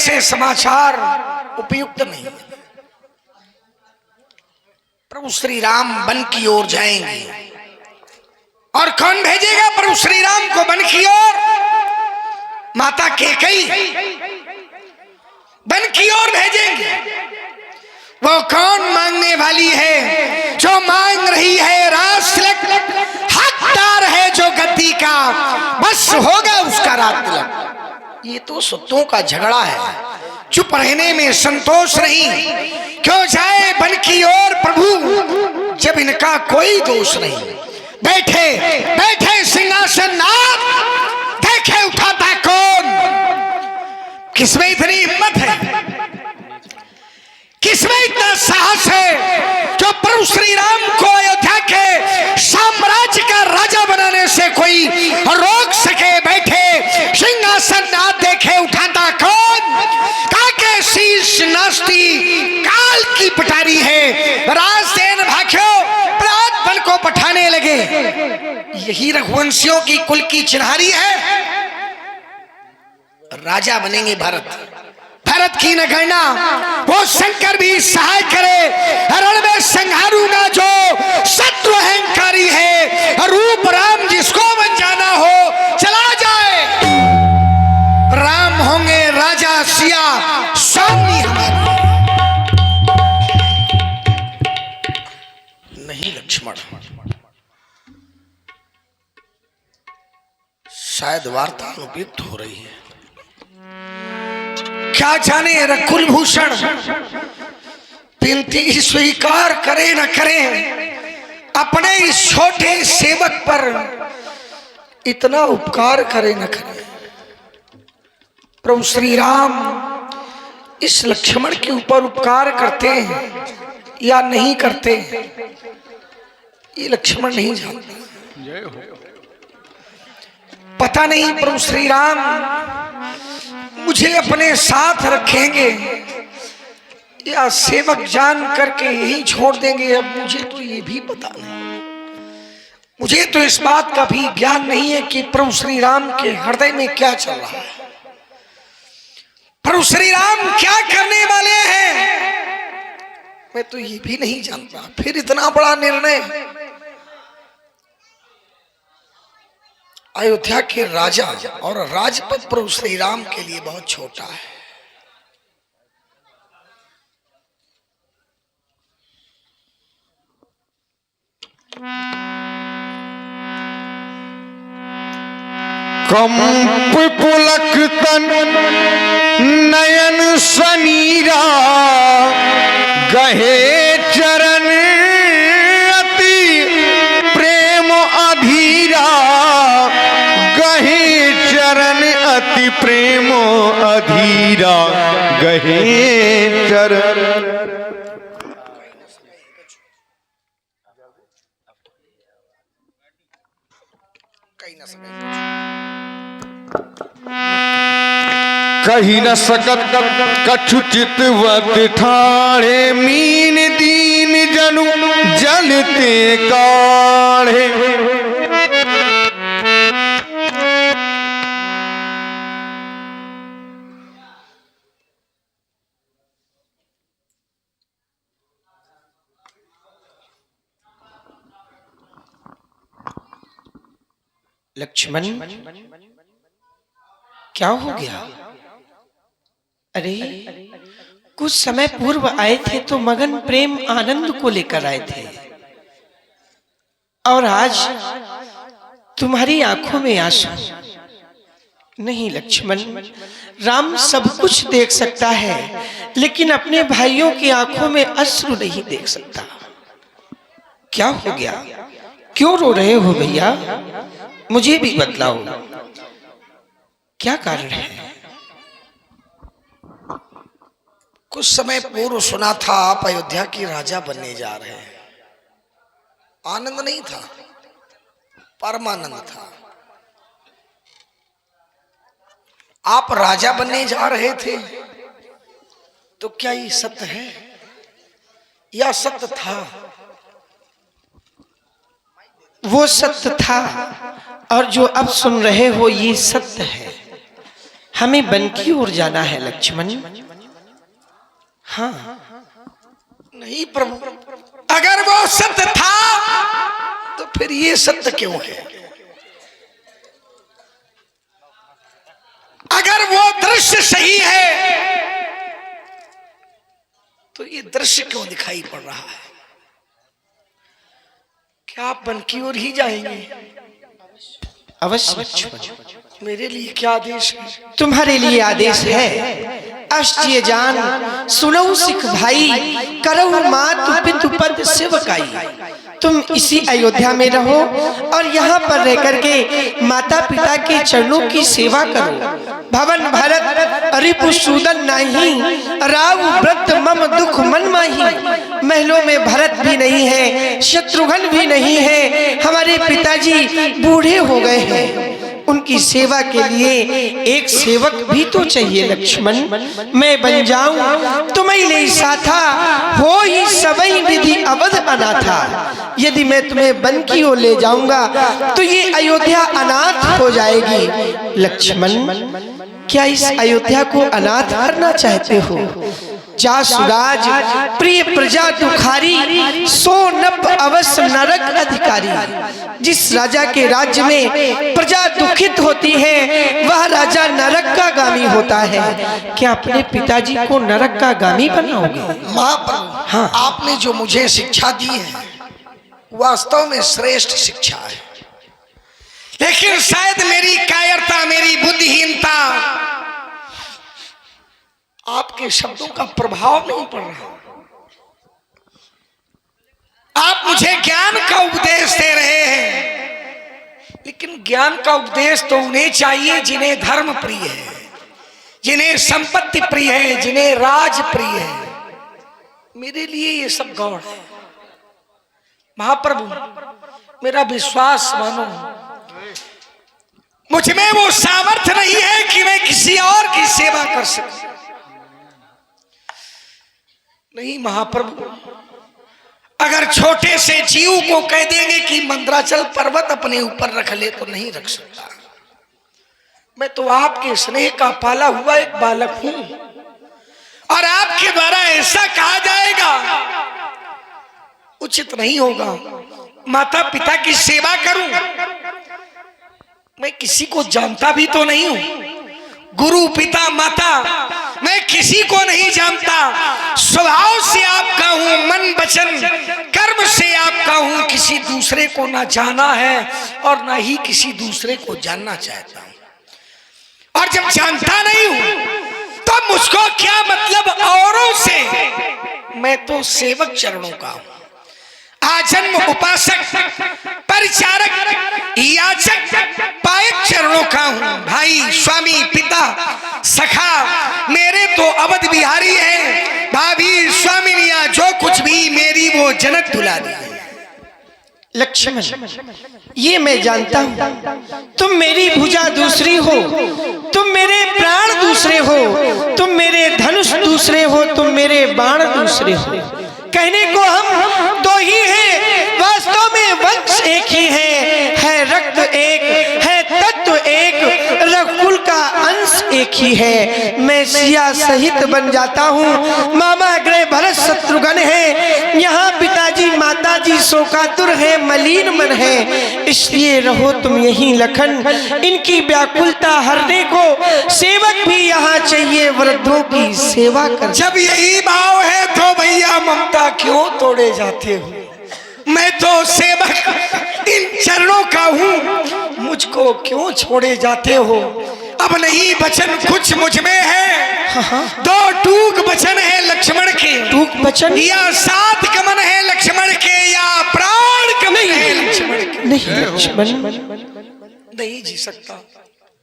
ऐसे समाचार उपयुक्त नहीं। प्रभु श्री राम वन की ओर जाएंगे और कौन भेजेगा प्रभु श्री राम को वन की ओर? माता कैकेयी वन की ओर भेजेंगे। वो कौन मांगने वाली है? जो मांग रही है राज तिलक, हकदार है जो गद्दी का, बस होगा उसका राज तिलक। ये तो सुतों का झगड़ा है। चुप रहने में संतोष नहीं। क्यों जाए वन की ओर प्रभु जब इनका कोई दोष नहीं? बैठे बैठे सिंहासन नाथ, देखे उठाता कौन? किसमें इतनी हिम्मत है, किसमें इतना साहस है जो प्रभु श्री राम को अयोध्या के साम्राज्य का राजा बनाने से कोई रोक सके? बैठे सिंहासन नाथ, देखे उठाता कौन? काके शीश नास्ती काल की पटारी है। राजसेन भाग्यो प्रात बल को पठाने लगे। यही रघुवंशियों की कुल की चिन्हारी है। राजा बनेंगे भारत की न गणना वो शंकर भी सहाय करे। रण में संहारूंगा जो शत्रु अहंकारी है। रूप राम जिसको बन जाना हो चला जाए। राम होंगे राजा सिया स्वामी हमारे, नहीं लक्ष्मण। शायद वार्ता अनुपयुक्त हो रही है। क्या जाने रकुल भूषण विनती स्वीकार करे न करे, अपने इस छोटे सेवक पर इतना उपकार करे न करे। प्रभु श्री राम इस लक्ष्मण के ऊपर उपकार करते हैं या नहीं करते, ये लक्ष्मण नहीं जानता। पता नहीं प्रभु श्री राम मुझे अपने साथ रखेंगे या सेवक जान करके यही छोड़ देंगे। अब मुझे तो ये भी पता नहीं। मुझे तो इस बात का भी ज्ञान नहीं है कि प्रभु श्री राम के हृदय में क्या चल रहा है। प्रभु श्री राम क्या करने वाले हैं, मैं तो ये भी नहीं जानता। फिर इतना बड़ा निर्णय अयोध्या के राजा और राजपद प्रभु श्री राम के लिए बहुत छोटा है। कंप पुलक तन नयन सनीरा, गहे चरण अति प्रेम अधीरा। गहे चरण अति प्रेम अधीरा, गहे चरण। कही न सकत कछु चितवत ठाणे, मीन दीन जनु जलते काढ़े। लक्ष्मण क्या हो गया? अरे कुछ समय पूर्व आए थे तो मगन प्रेम आनंद को लेकर आए थे, और आज तुम्हारी आंखों में आंसू। नहीं लक्ष्मण, राम सब कुछ देख सकता है लेकिन अपने भाइयों की आंखों में अश्रु नहीं देख सकता। क्या हो गया? क्यों रो रहे हो भैया? मुझे भी बतलाओ, क्या कारण है? कुछ समय पूर्व सुना था आप अयोध्या की राजा बनने जा रहे हैं। आनंद नहीं था, परमानंद था। आप राजा बनने जा रहे थे तो क्या ये सत्य है या सत्य था? वो सत्य था और जो अब सुन रहे हो ये सत्य है। हमें वन की ओर जाना है लक्ष्मण। हाँ। नहीं प्रभु, अगर वो सत्य था तो फिर ये सत्य क्यों है? अगर वो दृश्य सही है तो ये दृश्य क्यों दिखाई पड़ रहा है? क्या आप वन की ओर ही जाएंगे? अवश्य लक्ष्मण। मेरे लिए क्या आदेश है? तुम्हारे लिए आदेश है। अष्टीय जान सुनो सिख भाई, करहु मातु पितु पद सेवकाई। तुम इसी अयोध्या में रहो और यहाँ पर रह करके माता पिता के चरणों की सेवा करो। भवन भरत रिपुसूदन नाही, राव व्रत मम दुख मन माही। महलों में भरत भी नहीं है, शत्रुघ्न भी नहीं है, हमारे पिताजी बूढ़े हो गए हैं। उनकी सेवा के लिए एक सेवक भी तो चाहिए लक्ष्मण। मैं बन जाऊं तुम्हें ले साथा, हो ही सबई विधि अवध अनाथा। यदि मैं तुम्हें वन की ओर ले जाऊंगा तो ये अयोध्या अनाथ हो जाएगी। लक्ष्मण, क्या इस अयोध्या को अनाथ करना चाहते हो? जा सुराज प्रिय प्रजा दुखारी, सो नभ अवश्य नरक अधिकारी। जिस राजा के राज्य में प्रजा दुखित होती है वह राजा नरक का गामी होता है। क्या अपने पिताजी को नरक का गामी बनाओगे? महाप्रभु, हाँ। आपने जो मुझे शिक्षा दी है वास्तव में श्रेष्ठ शिक्षा है, लेकिन शायद मेरी कायरता, मेरी बुद्धिहीनता आपके शब्दों का प्रभाव नहीं पड़ रहा। आप मुझे ज्ञान का उपदेश दे रहे हैं, लेकिन ज्ञान का उपदेश तो उन्हें चाहिए जिन्हें धर्म प्रिय है, जिन्हें संपत्ति प्रिय है, जिन्हें राज प्रिय है। मेरे लिए ये सब गौड़ है। महाप्रभु, मेरा विश्वास मानो, मुझ में वो सामर्थ्य नहीं है कि मैं किसी और की सेवा कर सकूं। नहीं महाप्रभु, अगर छोटे से जीव को कह देंगे कि मंदराचल पर्वत अपने ऊपर रख ले तो नहीं रख सकता। मैं तो आपके स्नेह का पाला हुआ एक बालक हूं और आपके द्वारा ऐसा कहा जाएगा उचित नहीं होगा। माता पिता की सेवा करूं, मैं किसी को जानता भी तो नहीं हूं। गुरु पिता माता मैं किसी को नहीं जानता। स्वभाव से आपका हूं, मन वचन कर्म से आपका हूं। किसी दूसरे को ना जाना है और ना ही किसी दूसरे को जानना चाहता हूं। और जब जानता नहीं हूं तो मुझको क्या मतलब औरों से? मैं तो सेवक चरणों का हूं, आजन्म उपासक, परिचारक, याचक, पायक चरणों का हूं। भाई, स्वामी, पिता, सखा मेरे तो अवध बिहारी है। भाभी, स्वामिनिया, जो कुछ भी मेरी वो जनक दुलारी है। लक्ष्मण, ये मैं जानता हूँ, तुम मेरी भुजा दूसरी हो, तुम मेरे प्राण दूसरे हो, तुम मेरे धनुष दूसरे हो, तुम मेरे बाण दूसरे हो। कहने को हम दो ही हैं, वास्तव में वंश एक ही है रक्त एक, है तत्व एक, रघुकुल का अंश एक ही है। मैं सिया सहित बन जाता हूँ। मामा ग्रह भरत शत्रुघ्न है, यहाँ पिताजी माताजी शोकातुर है, मलिन मन है। इसलिए रहो तुम यहीं लखन, इनकी व्याकुलता हरने को सेवक भी यहाँ चाहिए, वृद्धों की सेवा कर। जब यही भाव है तो भैया ममता क्यों तोड़े जाते हो? मैं तो सेवक इन चरणों का हूँ, मुझको क्यों छोड़े जाते हो? अब नहीं बचन कुछ मुझ में है। दो टूक बचन है लक्ष्मण के, टूक बचन या सात कमन है लक्ष्मण के, या प्राण कमन है लक्ष्मण के। नहीं लक्ष्मण, नहीं जी सकता।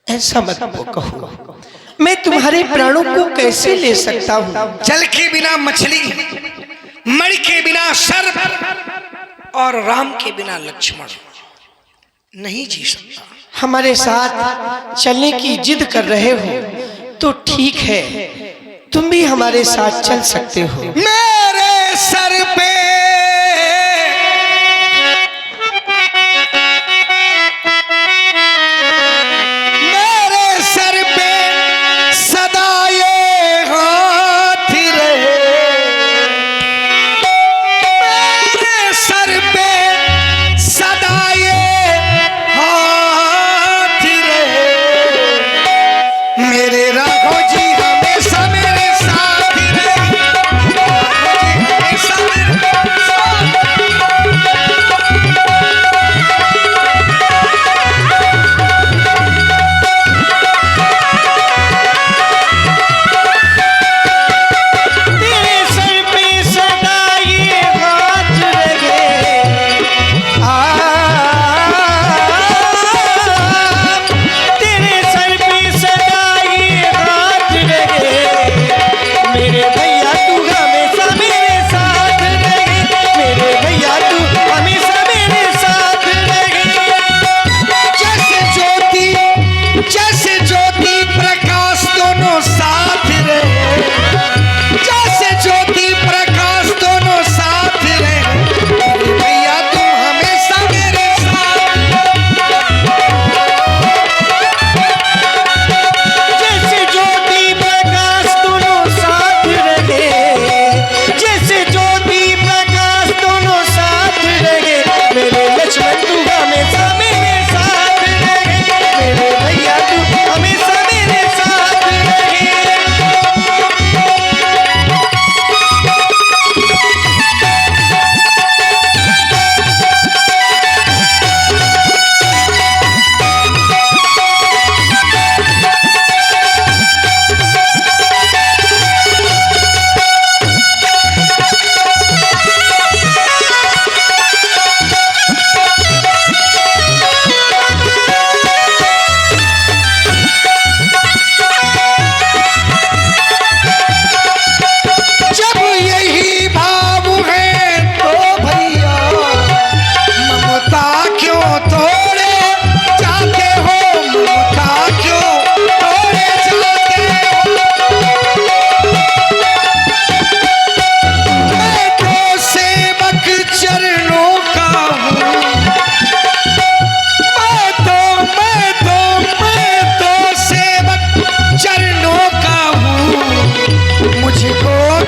ऐसा मत कहो। मैं तुम्हारे प्राणों को कैसे ले सकता हूँ? जल के बिना मछली, मणि के बिना सर्प और राम के बिना लक्ष्मण नहीं जी सकता। हमारे साथ चलने की जिद कर रहे हो तो ठीक है, तुम भी हमारे साथ चल सकते हो। मेरे सर पे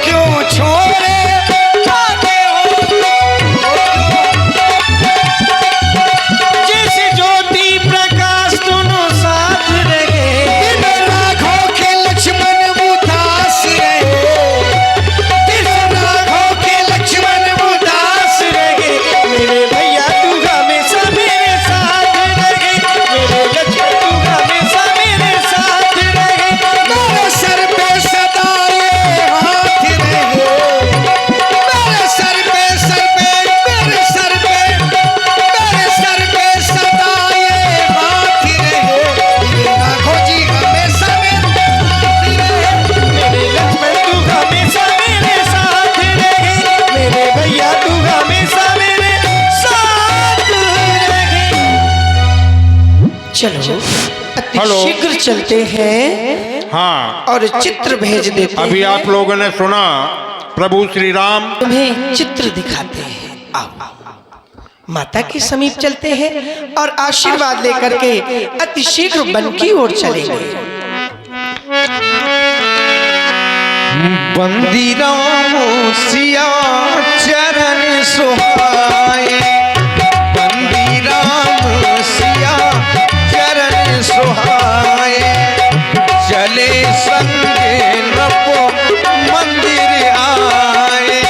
क्यों छोड़े आते हो, जैसे ज्योति प्रकाश दोनों साथ रहे, इन राघों के लक्ष्मण उदास रहे, इन राघों के लक्ष्मण उदास रहे। मेरे भैया तू हमेशा मेरे साथ रहे, मेरे लक्ष्मण तू हमेशा मेरे साथ रहे। मेरे सर पे सदा ये हाथ रहे, मेरे सर पे मेरे सर पे सदा ये हाथ रहे। राघो जी हमेशा मेरे साथ रहे, मेरे लक्ष्मण तू हमेशा मेरे साथ रहे, मेरे भैया तू हमेशा मेरे साथ रहे। चलो अति हेलो। शीघ्र चलते हैं हाँ, और चित्र भेज देते अभी हैं। आप लोगों ने सुना प्रभु श्री राम तुम्हें चित्र दिखाते हैं। आओ माता के समीप चलते हैं और आशीर्वाद लेकर के अति शीघ्र वन की ओर चलेंगे। बंदी राम सिया चरण सुहाए, बंदी राम सिया चरण सुहाए, चले संगे नपो मंदिर आए।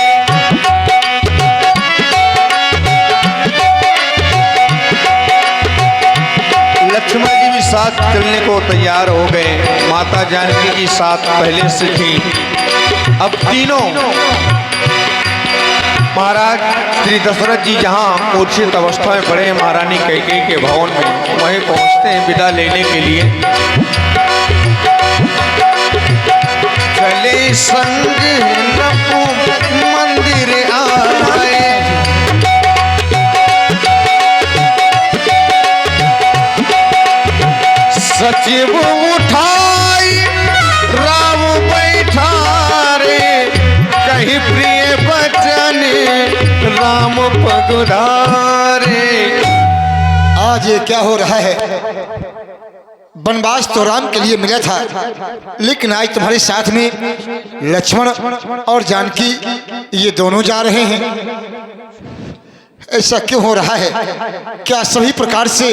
लक्ष्मण जी भी साथ चलने को तैयार हो गए। माता जानकी जी साथ पहले से थी। अब तीनों महाराज श्री दशरथ जी जहाँ मूर्छित अवस्था में पड़े हैं महारानी कैकेयी के भवन में, वहीं पहुँचते हैं विदा लेने के लिए। चले संग नपो मंदिर आए, सचिव उठाई राम बैठा रे, कहीं प्रिय बचन राम पगुधारे। आज ये क्या हो रहा है? वनवास तो राम के लिए मिला था, लेकिन आज तुम्हारे साथ में लक्ष्मण और जानकी ये दोनों जा रहे हैं। ऐसा क्यों हो रहा है? क्या सभी प्रकार से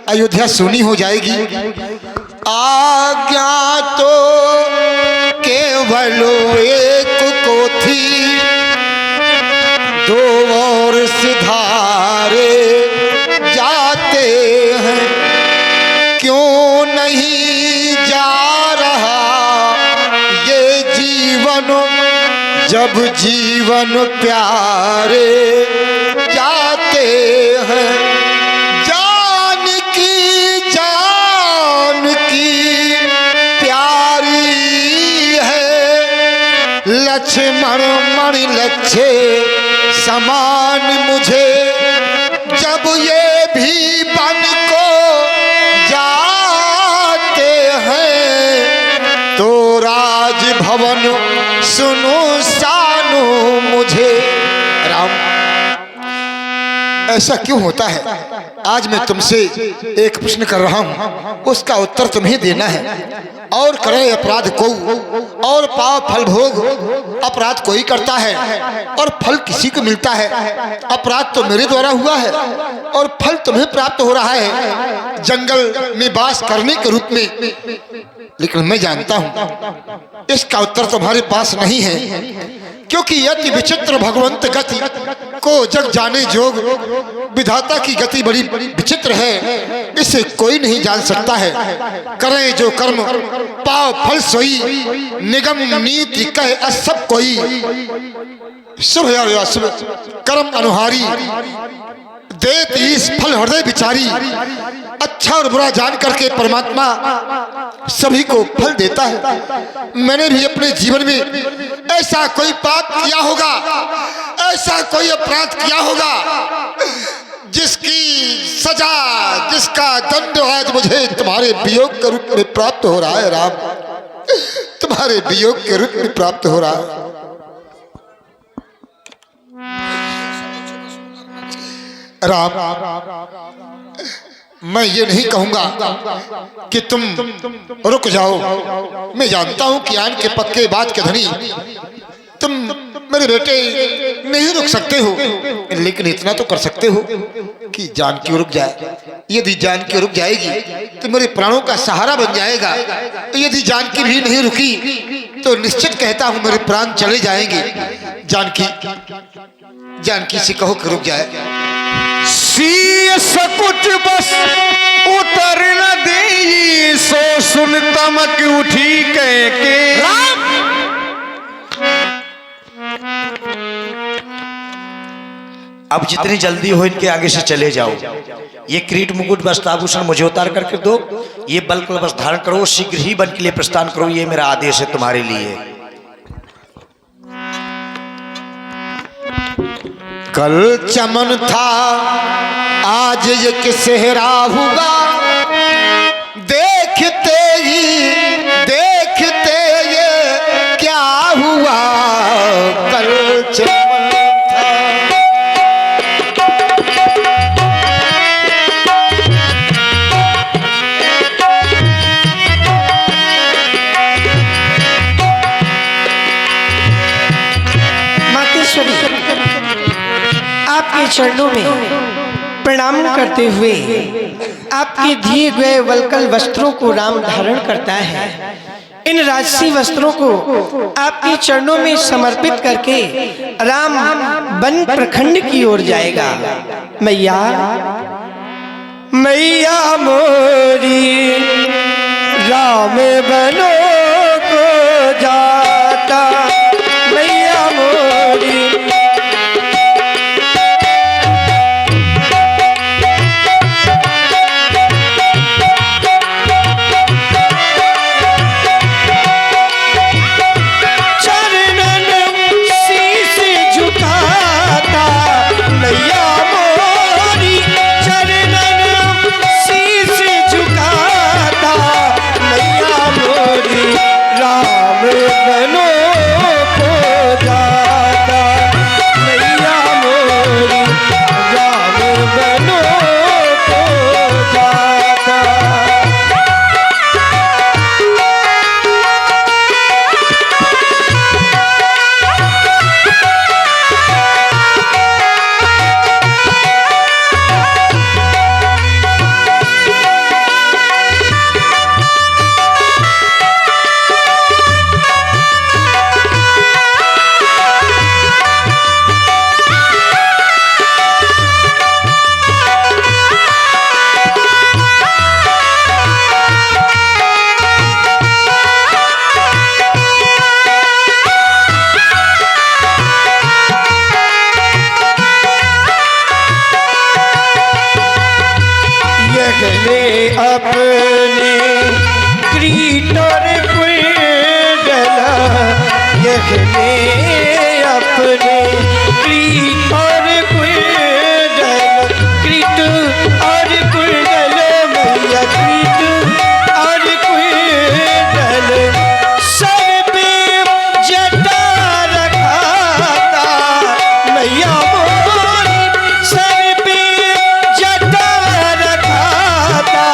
अयोध्या सोनी हो जाएगी? आज्ञा तो केवल एक को थी, दो और सिधारे जाते हैं, क्यों नहीं जा रहा ये जीवन, जब जीवन प्यारे जाते हैं। जानकी प्यारी है, लक्ष्मण मणि लच्छे समान मुझे, जब ये भी बन को जाते हैं, तो राजभवन सुनो सानो मुझे। राम, ऐसा क्यों होता है? आज मैं तुमसे एक प्रश्न कर रहा हूं, उसका उत्तर तुम्हें देना है। और करे अपराध को और पाप फल भोग, अपराध कोई करता है और फल किसी को मिलता है। अपराध तो मेरे द्वारा हुआ है और फल तुम्हें प्राप्त हो रहा है जंगल में वास करने के रूप में। लेकिन मैं जानता हूं इसका उत्तर तुम्हारे पास नहीं है, क्योंकि अति विचित्र भगवंत गति को जग जाने जोग, विधाता की गति बड़ी विचित्र है, इसे कोई नहीं जान सकता है। करे जो कर्म पाव फल सोई, निगम नीति कहे सब कोई, शुभ या शुभ कर्म अनुहारी, देत इस फल हृदय विचारी। अच्छा और बुरा जान करके परमात्मा सभी को फल देता है। मैंने भी अपने जीवन में ऐसा कोई पाप किया होगा, ऐसा कोई अपराध किया होगा, जिसकी सजा, जिसका दंड आज मुझे तुम्हारे वियोग के रूप में प्राप्त हो रहा है। राम, तुम्हारे वियोग के रूप में प्राप्त हो रहा है। राम, मैं ये नहीं कहूंगा कि तुम रुक जाओ। मैं जानता हूं कि आन के पक्के बात के धनी मेरे बेटे नहीं रुक सकते हो, लेकिन इतना तो कर सकते हो कि जानकी रुक जाए। यदि जानकी रुक जाएगी तो मेरे प्राणों का सहारा बन जाएगा। यदि जानकी भी नहीं रुकी तो निश्चित कहता हूं मेरे प्राण चले जाएंगे। जानकी, जानकी से कहो कि रुक जाए। शीस कुछ बस उतर न दे, सो सुन तमक उठी के अब जितनी जल्दी हो इनके आगे से चले जाओ। ये किरीट मुकुट वस्त्राभूषण मुझे उतार करके दो, ये बल्क वस्त्र धारण करो, शीघ्र ही वन के लिए प्रस्थान करो, ये मेरा आदेश है तुम्हारे लिए। कल चमन था आज ये सेहरा हुआ, देखते ये क्या हुआ। कल चमन था मातेश्वरी, आपके चरणों में प्रणाम करते हुए आपके दिए गए वल्कल वस्त्रों को राम धारण करता है। इन राजसी वस्त्रों को आपके चरणों में समर्पित करके राम वन प्रखंड की ओर जाएगा। मैया, मैया मोरी राम बनो को जाता, मैया मोरी अपने किरीट और कुंडल, यखने अपने किरीट और कुंडल, किरीट और कुंडल, मैया किरीट और कुंडल, सर पे जटा रखाता, मैया मोरी सर पे जटा रखाता,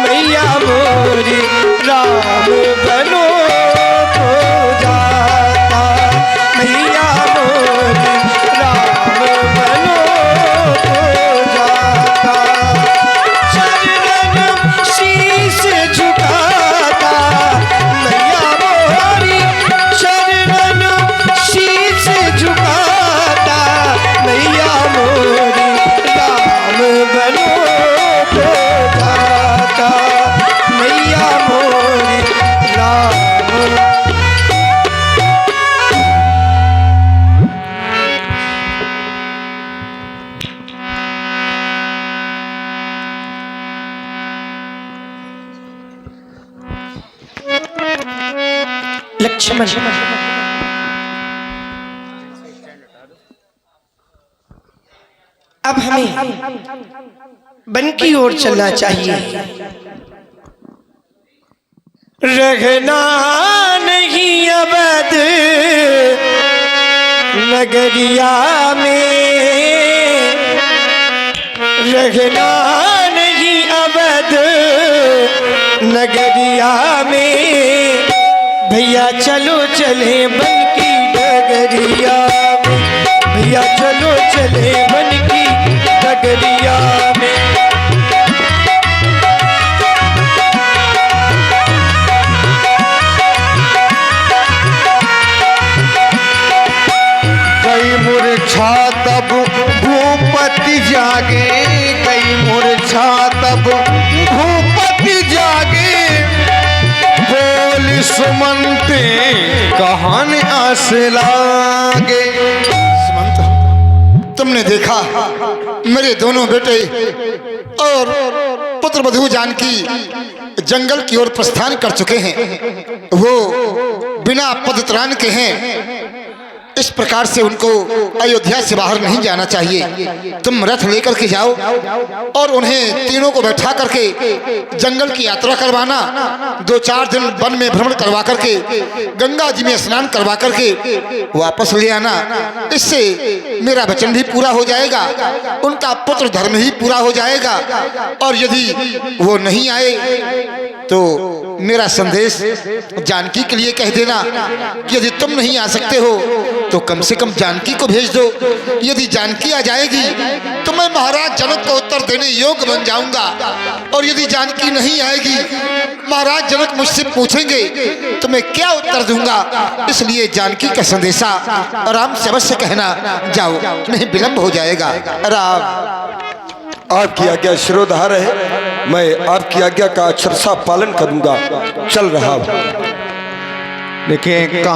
मैया मोरी राम बनो को जाता, मैया मोरी राम बनो को जाता, चरण शीश झुकाता, मैया मोरी चरण शीश झुकाता, मैया मोरी राम बनो को जाता, मैया मोरी राम। लक्ष्मण, अब हमें वन की ओर चलना चाहिए। रहना नहीं अवध नगरिया में, रहना नहीं अवध नगरिया में, भैया चलो चले वन की डगरिया डगरिया में, भैया चलो चले मन की डगरिया में। कई मूर्छा तब भूपति जागे, कई मूर्छा तब भूपति जागे, बोल सुमंते कहान आस लागे। सुमंत, तुमने देखा मेरे दोनों बेटे और पुत्र वधू जानकी जंगल की ओर प्रस्थान कर चुके हैं। वो बिना पदत्राण के हैं। इस प्रकार से उनको अयोध्या से बाहर नहीं जाना चाहिए। तुम रथ लेकर के जाओ और उन्हें तीनों को बैठा करके जंगल की यात्रा करवाना। 2-4 दिन वन में भ्रमण करवा करके गंगा जी में स्नान करवा करके वापस ले आना। इससे मेरा वचन भी पूरा हो जाएगा, उनका पुत्र धर्म ही पूरा हो जाएगा। और यदि वो नहीं आए तो मेरा संदेश जानकी के लिए कह देना कि यदि तुम नहीं आ सकते हो तो कम से कम जानकी को भेज दो। यदि जानकी आ जाएगी तो मैं महाराज जनक को उत्तर देने योग्य बन जाऊंगा। और यदि जानकी नहीं आएगी, महाराज जनक मुझसे पूछेंगे तो मैं क्या उत्तर दूंगा। इसलिए जानकी का संदेशा आराम से अवश्य कहना। जाओ, नहीं विलंब हो जाएगा। राम। आपकी आज्ञा शिरोधार है, मैं आपकी आज्ञा का अक्षरशः पालन करूंगा। चल रहा हूं। देखिए कहाँ